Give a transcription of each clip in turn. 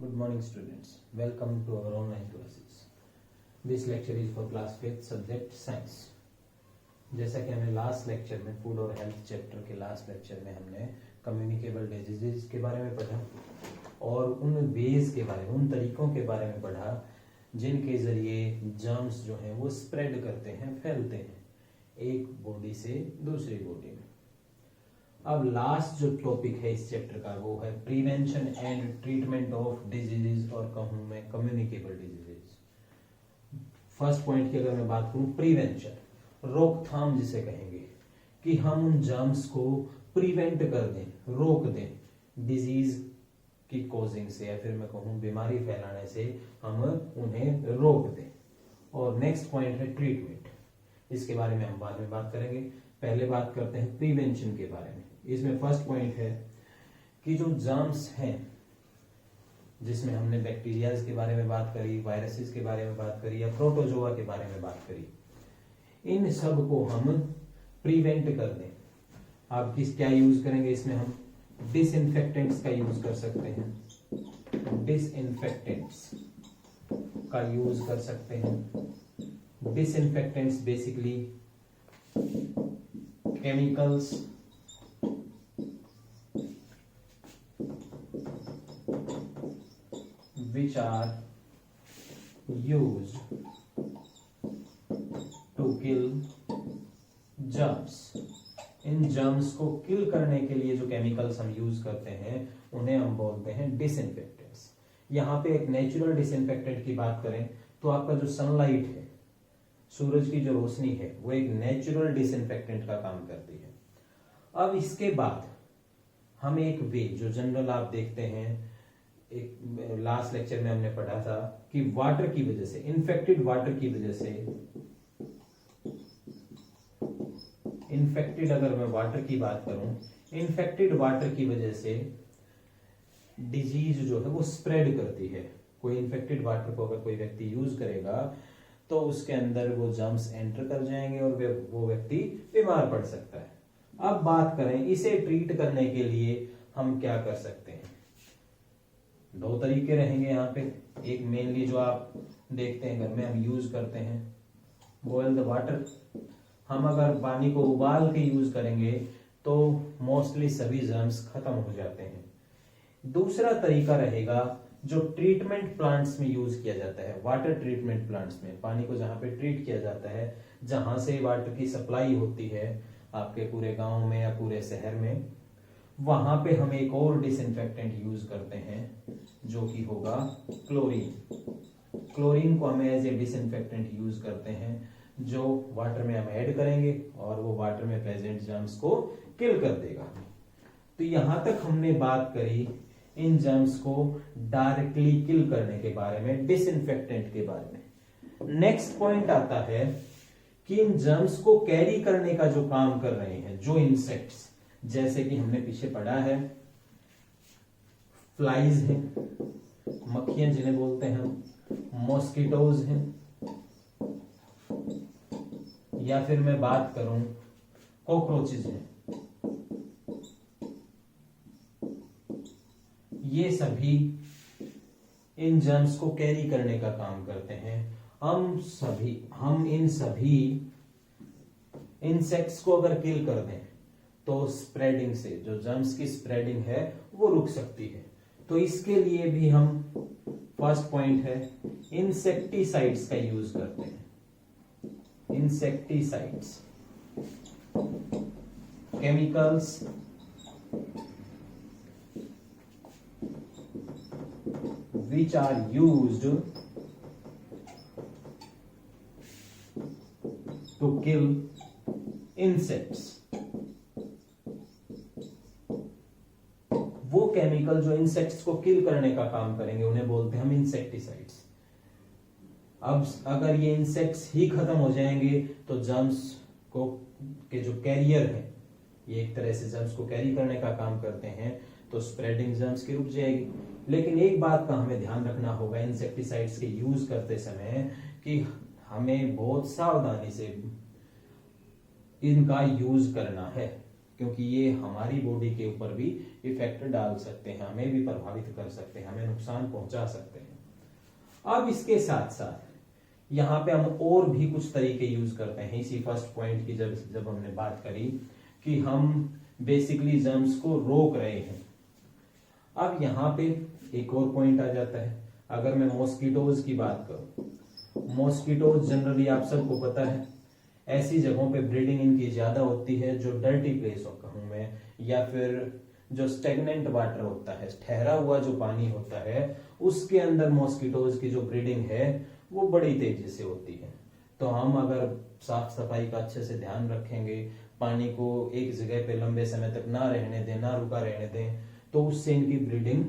Good morning students. Welcome to our online classes. This lecture is for class 5th subject science. जैसा कि हमने last lecture में food और health chapter के last lecture में हमने कम्युनिकेबल डिजीजेज के बारे में पढ़ा और उन वेज के बारे में, उन तरीकों के बारे में पढ़ा जिनके जरिए जर्म्स जो हैं वो स्प्रेड करते हैं, फैलते हैं एक बॉडी से दूसरी बॉडी में। अब लास्ट जो टॉपिक है इस चैप्टर का वो है prevention and treatment of diseases, और कहूं मैं कम्युनिकेबल डिजीजेज। फर्स्ट पॉइंट की अगर मैं बात करूं, प्रिवेंशन, रोकथाम जिसे कहेंगे, कि हम उन जर्म्स को प्रिवेंट कर दें, रोक दें डिजीज की कॉजिंग से, या फिर मैं कहूं बीमारी फैलाने से हम उन्हें रोक दें। और नेक्स्ट पॉइंट है ट्रीटमेंट, इसके बारे में हम बाद में बात करेंगे। पहले बात करते हैं प्रिवेंशन के बारे में। इसमें फर्स्ट पॉइंट है कि जो जर्म्स हैं, जिसमें हमने बैक्टीरियाज के बारे में बात करी, वायरसेस के बारे में बात करी या प्रोटोजोआ के बारे में बात करी, इन सब को हम प्रिवेंट कर दें। आप क्या यूज करेंगे इसमें? हम डिसइंफेक्टेंट्स का यूज कर सकते हैं, डिसइंफेक्टेंट्स का यूज कर सकते हैं। Disinfectants basically chemicals which are used to kill germs। In germs को किल करने के लिए जो केमिकल्स हम यूज करते हैं उन्हें हम बोलते हैं डिसइंफेक्टेंट्स। यहां पे एक नेचुरल डिसइंफेक्टेंट की बात करें तो आपका जो सनलाइट है, सूरज की जो रोशनी है, वो एक नेचुरल डिसइंफेक्टेंट का काम करती है। अब इसके बाद हम एक वे जो जनरल आप देखते हैं, एक लास्ट लेक्चर में हमने पढ़ा था कि वाटर की वजह से, इन्फेक्टेड वाटर की वजह से, इन्फेक्टेड अगर मैं वाटर की बात करूं, इन्फेक्टेड वाटर की वजह से डिजीज जो है वो स्प्रेड करती है। कोई इन्फेक्टेड वाटर को अगर कोई व्यक्ति यूज करेगा तो उसके अंदर वो जर्म्स एंटर कर जाएंगे और वो व्यक्ति बीमार पड़ सकता है। अब बात करें इसे ट्रीट करने के लिए हम क्या कर सकते हैं। दो तरीके रहेंगे यहाँ पे। एक मेनली जो आप देखते हैं घर में हम यूज करते हैं, बॉयल द वाटर। हम अगर पानी को उबाल के यूज करेंगे तो मोस्टली सभी जर्म्स खत्म हो जाते हैं। दूसरा तरीका रहेगा जो ट्रीटमेंट प्लांट्स में यूज किया जाता है, वाटर ट्रीटमेंट प्लांट्स में, पानी को जहां पे ट्रीट किया जाता है, जहां से वाटर की सप्लाई होती है आपके पूरे गांव में या पूरे शहर में, वहां पे हम एक और डिसइंफेक्टेंट यूज करते हैं जो कि होगा क्लोरीन। क्लोरीन को हम एज ए डिसइंफेक्टेंट यूज करते हैं, जो वाटर में हम ऐड करेंगे और वो वाटर में प्रेजेंट जर्म्स को किल कर देगा। तो यहां तक हमने बात करी इन जर्म्स को डायरेक्टली किल करने के बारे में, डिसइंफेक्टेंट के बारे में। नेक्स्ट पॉइंट आता है कि इन जर्म्स को कैरी करने का जो काम कर रहे हैं जो इंसेक्ट्स, जैसे कि हमने पीछे पढ़ा है फ्लाइज हैं, मक्खियां जिन्हें बोलते हैं हम, मॉस्किटोज हैं, या फिर मैं बात करूं कॉकरोचेज हैं। ये सभी इन जर्म्स को कैरी करने का काम करते हैं। हम इन सभी इंसेक्ट्स को अगर किल कर दें तो स्प्रेडिंग से, जो जर्म्स की स्प्रेडिंग है वो रुक सकती है। तो इसके लिए भी हम, फर्स्ट पॉइंट है, इंसेक्टिसाइड्स का यूज करते हैं। Insecticides, chemicals which are used to kill insects। वो केमिकल जो इंसेक्ट्स को किल करने का काम करेंगे उन्हें बोलते हैं हम इंसेक्टिसाइड्स। अब अगर ये इंसेक्ट्स ही खत्म हो जाएंगे तो जर्म्स को के जो कैरियर है, ये एक तरह से जर्म्स को कैरी करने का काम करते हैं, तो स्प्रेडिंग जर्म्स की रुक जाएगी। लेकिन एक बात का हमें ध्यान रखना होगा इंसेक्टिसाइड्स के यूज करते समय कि हमें बहुत सावधानी से इनका यूज करना है। क्योंकि ये हमारी बॉडी के ऊपर भी इफेक्ट डाल सकते हैं, हमें भी प्रभावित कर सकते हैं, हमें नुकसान पहुंचा सकते हैं। अब इसके साथ साथ यहाँ पे हम और भी कुछ तरीके यूज करते हैं। इसी फर्स्ट पॉइंट की जब हमने बात करी कि हम बेसिकली जर्म्स को रोक रहे हैं, अब यहाँ पे एक और पॉइंट आ जाता है। अगर मैं मॉस्किटोज की बात करूं, मॉस्किटोज जनरली आप सबको पता है ऐसी जगहों पे ब्रीडिंग इनकी ज्यादा होती है जो डर्टी प्लेस हो कहूं मैं, या फिर जो स्टेगनेंट वाटर होता है, ठहरा हुआ जो पानी होता है, उसके अंदर मॉस्किटोज की जो ब्रीडिंग है वो बड़ी तेजी से होती है। तो हम अगर साफ सफाई का अच्छे से ध्यान रखेंगे, पानी को एक जगह पे लंबे समय तक ना रहने दें, ना रुका रहने दें, तो उससे इनकी ब्रीडिंग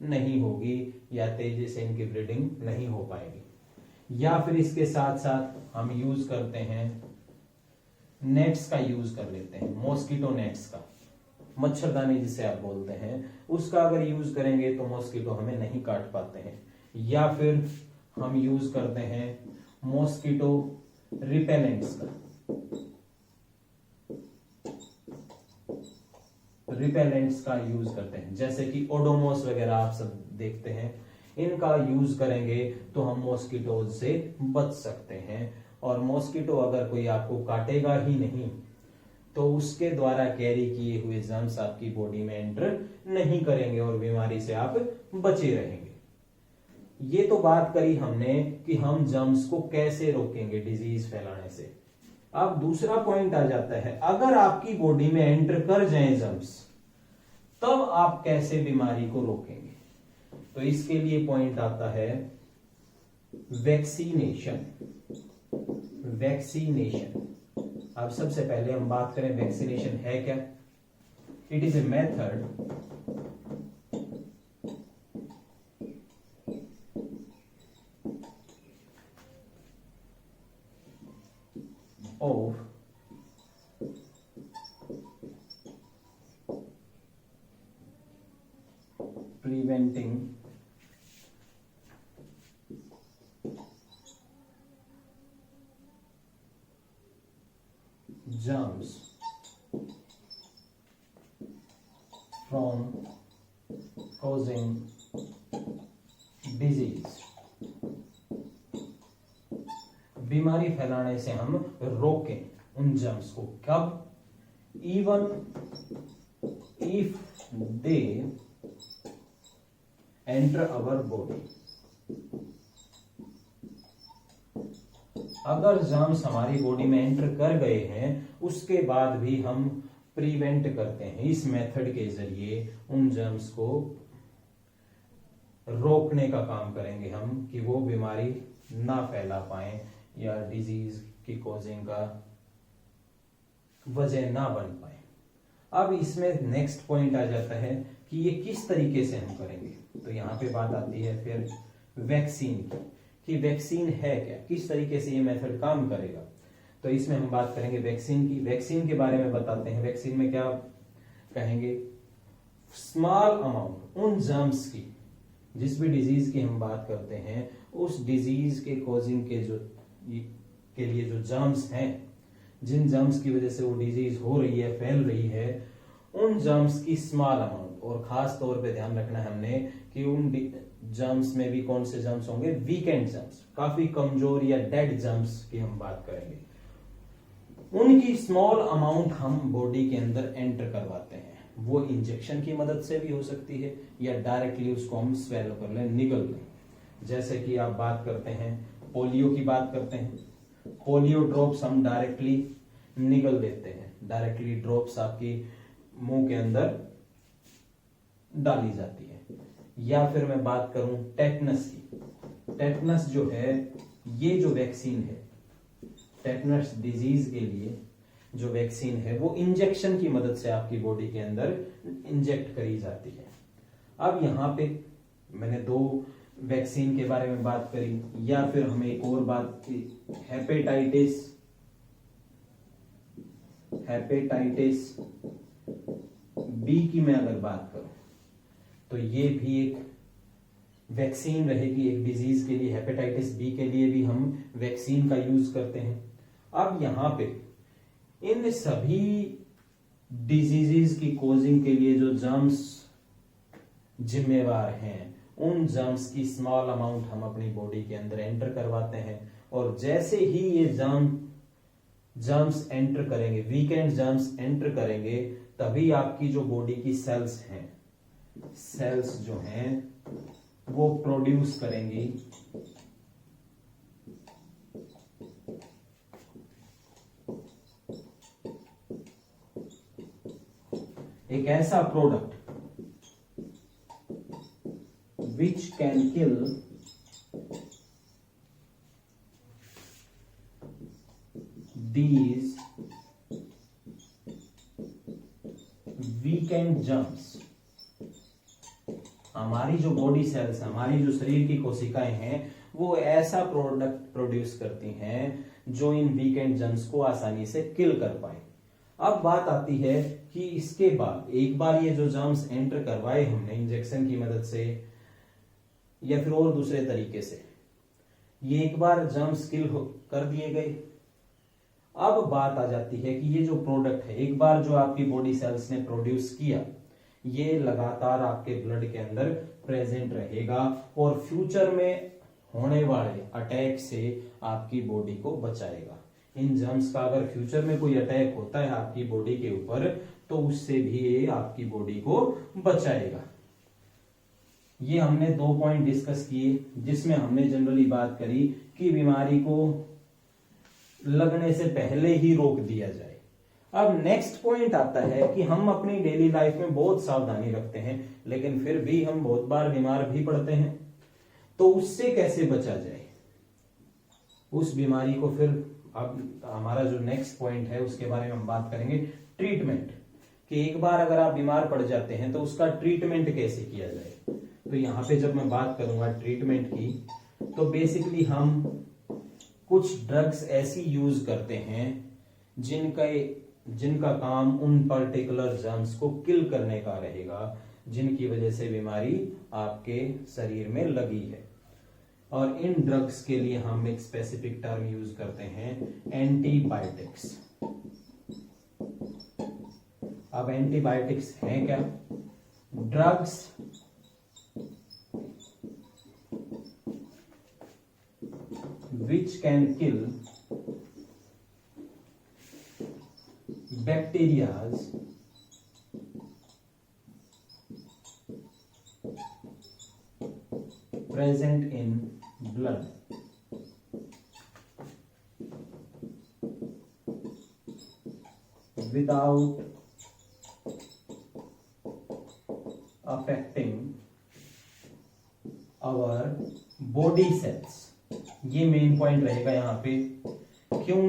नहीं होगी या तेजी से इनकी ब्रीडिंग नहीं हो पाएगी। या फिर इसके साथ साथ हम यूज करते हैं नेट्स का यूज कर लेते हैं, मॉस्किटो नेट्स का, मच्छरदानी जिसे आप बोलते हैं, उसका अगर यूज करेंगे तो मॉस्किटो हमें नहीं काट पाते हैं। या फिर हम यूज करते हैं मॉस्किटो रिपेलेंट्स का, रिपेलेंट्स का यूज करते हैं, जैसे कि ओडोमोस वगैरह आप सब देखते हैं, इनका यूज करेंगे तो हम मॉस्किटोज से बच सकते हैं। और मॉस्किटो अगर कोई आपको काटेगा ही नहीं तो उसके द्वारा कैरी किए हुए जर्म्स आपकी बॉडी में एंटर नहीं करेंगे और बीमारी से आप बचे रहेंगे। ये तो बात करी हमने कि हम जर्म्स को कैसे रोकेंगे डिजीज फैलाने से। अब दूसरा पॉइंट आ जाता है, अगर आपकी बॉडी में एंटर कर जाएं जर्म्स, तब आप कैसे बीमारी को रोकेंगे। तो इसके लिए पॉइंट आता है वैक्सीनेशन। वैक्सीनेशन, अब सबसे पहले हम बात करें वैक्सीनेशन है क्या। It is a method of preventing germs from causing disease। बीमारी फैलाने से हम रोकें उन जर्म्स को, कब, even if they enter our body. अगर जर्म्स हमारी बॉडी में एंटर कर गए हैं उसके बाद भी हम प्रिवेंट करते हैं, इस मेथड के जरिए उन जर्म्स को रोकने का काम करेंगे हम कि वो बीमारी ना फैला पाए या डिजीज की कॉजिंग का वजह ना बन पाए। अब इसमें नेक्स्ट पॉइंट आ जाता है कि ये किस तरीके से हम करेंगे। तो यहां पे बात आती है फिर वैक्सीन की, कि वैक्सीन है क्या, किस तरीके से ये मेथड काम करेगा। तो इसमें हम बात करेंगे वैक्सीन की। वैक्सीन के बारे में बताते हैं। वैक्सीन में क्या कहेंगे, स्मॉल अमाउंट उन जर्म्स की, जिस भी डिजीज की हम बात करते हैं, उस डिजीज के कॉजिंग के लिए जो जर्म्स हैं, जिन जर्म्स की वजह से वो डिजीज हो रही है, फैल रही है, उन जर्म्स की स्मॉल अमाउंट। और खास तौर पे ध्यान रखना है हमने कि उन जर्म्स में भी कौन से जर्म्स होंगे, वीकेंड जर्म्स, काफी कमजोर या डेड जर्म्स की हम बात करेंगे। उनकी स्मॉल अमाउंट हम बॉडी के अंदर एंटर करवाते हैं। वो इंजेक्शन की मदद से भी हो सकती है या डायरेक्टली उसको हम स्वेलो कर लें, निगल लें। जैसे कि आप बात करते हैं पोलियो की बात करते हैं, पोलियो ड्रॉप्स हम डायरेक्टली निगल देते हैं, डायरेक्टली ड्रॉप्स आपकी मुंह के अंदर डाली जाती है। या फिर मैं बात करूं टेटनस की, टेटनस जो है ये जो वैक्सीन है, टेटनस डिजीज के लिए जो वैक्सीन है वो इंजेक्शन की मदद से आपकी बॉडी के अंदर इंजेक्ट करी जाती है। अब यहां पे मैंने दो वैक्सीन के बारे में बात करी। या फिर हमें एक और बात की, हेपेटाइटिस बी की मैं अगर बात करूं तो ये भी एक वैक्सीन रहेगी एक डिजीज के लिए। हेपेटाइटिस बी के लिए भी हम वैक्सीन का यूज करते हैं। अब यहां पे इन सभी डिजीजेस की कोजिंग के लिए जो जर्म्स जिम्मेवार हैं, उन जर्म्स की स्मॉल अमाउंट हम अपनी बॉडी के अंदर एंटर करवाते हैं, और जैसे ही ये जर्म्स एंटर करेंगे, वीकेंड जर्म्स एंटर करेंगे, तभी आपकी जो बॉडी की सेल्स हैं, सेल्स जो हैं वो प्रोड्यूस करेंगी एक ऐसा product which can kill these weakened germs। हमारी जो बॉडी सेल्स, हमारी जो शरीर की कोशिकाएं हैं, वो ऐसा प्रोडक्ट प्रोड्यूस करती हैं जो इन वीकेंड जर्म्स को आसानी से किल कर पाए। अब बात आती है कि इसके बाद एक बार ये जो जर्म्स एंटर करवाए हमने इंजेक्शन की मदद से या फिर और दूसरे तरीके से, ये एक बार जर्म्स किल कर दिए गए। अब बात आ जाती है कि ये जो प्रोडक्ट है, एक बार जो आपकी बॉडी सेल्स ने प्रोड्यूस किया, ये लगातार आपके ब्लड के अंदर प्रेजेंट रहेगा और फ्यूचर में होने वाले अटैक से आपकी बॉडी को बचाएगा। इन जर्म्स का अगर फ्यूचर में कोई अटैक होता है आपकी बॉडी के ऊपर, तो उससे भी ये आपकी बॉडी को बचाएगा। ये हमने 2 पॉइंट डिस्कस किए, जिसमें हमने जनरली बात करी कि बीमारी को लगने से पहले ही रोक दिया जाए। अब नेक्स्ट पॉइंट आता है कि हम अपनी डेली लाइफ में बहुत सावधानी रखते हैं, लेकिन फिर भी हम बहुत बार बीमार भी पड़ते हैं, तो उससे कैसे बचा जाए, उस बीमारी को फिर अब हमारा जो नेक्स्ट पॉइंट है उसके बारे में हम बात करेंगे, ट्रीटमेंट। कि एक बार अगर आप बीमार पड़ जाते हैं तो उसका ट्रीटमेंट कैसे किया जाए। तो यहां पे जब मैं बात करूंगा ट्रीटमेंट की, तो बेसिकली हम कुछ ड्रग्स ऐसी यूज करते हैं जिनका काम उन पर्टिकुलर जर्म्स को किल करने का रहेगा, जिनकी वजह से बीमारी आपके शरीर में लगी है। और इन ड्रग्स के लिए हम एक स्पेसिफिक टर्म यूज करते हैं, एंटीबायोटिक्स। अब एंटीबायोटिक्स हैं क्या? Drugs which can kill bacterias present in blood without affecting our body cells। ये मेन पॉइंट रहेगा यहाँ पे। क्यों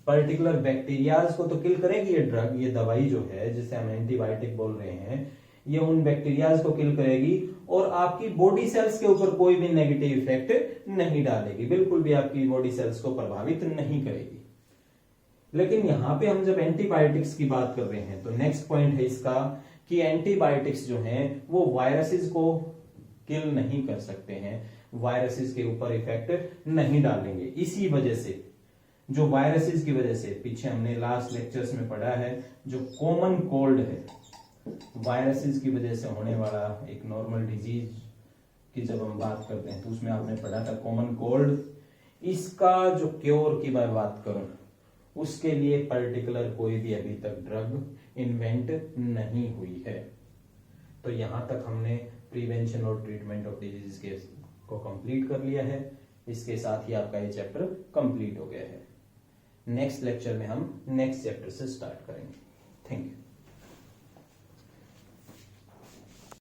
पर्टिकुलर बैक्टीरियाज को तो किल करेगी ये ड्रग, ये दवाई जो है जिसे हम एंटीबायोटिक बोल रहे हैं, ये उन बैक्टीरियाज को किल करेगी और आपकी बॉडी सेल्स के ऊपर कोई भी नेगेटिव इफेक्ट नहीं डालेगी, बिल्कुल भी आपकी बॉडी सेल्स को प्रभावित नहीं करेगी। लेकिन यहाँ पे हम जब एंटीबायोटिक्स की बात कर रहे हैं, तो नेक्स्ट पॉइंट है इसका कि एंटीबायोटिक्स जो हैं वो वायरसेस को किल नहीं कर सकते हैं, वायरसेस के ऊपर इफेक्ट नहीं डालेंगे। इसी वजह से जो वायरसेस की वजह से, पीछे हमने लास्ट लेक्चर्स में पढ़ा है, जो कॉमन कोल्ड है, वायरसेस की वजह से होने वाला एक नॉर्मल डिजीज की जब हम बात करते हैं तो उसमें आपने पढ़ा था कॉमन कोल्ड। इसका जो क्योर की मैं बात करूं, उसके लिए पर्टिकुलर कोई भी अभी तक ड्रग इन्वेंट नहीं हुई है। तो यहां तक हमने प्रिवेंशन और ट्रीटमेंट ऑफ डिजीज के को कंप्लीट कर लिया है। इसके साथ ही आपका ये चैप्टर कंप्लीट हो गया है। नेक्स्ट लेक्चर में हम नेक्स्ट चैप्टर से स्टार्ट करेंगे। Thank you.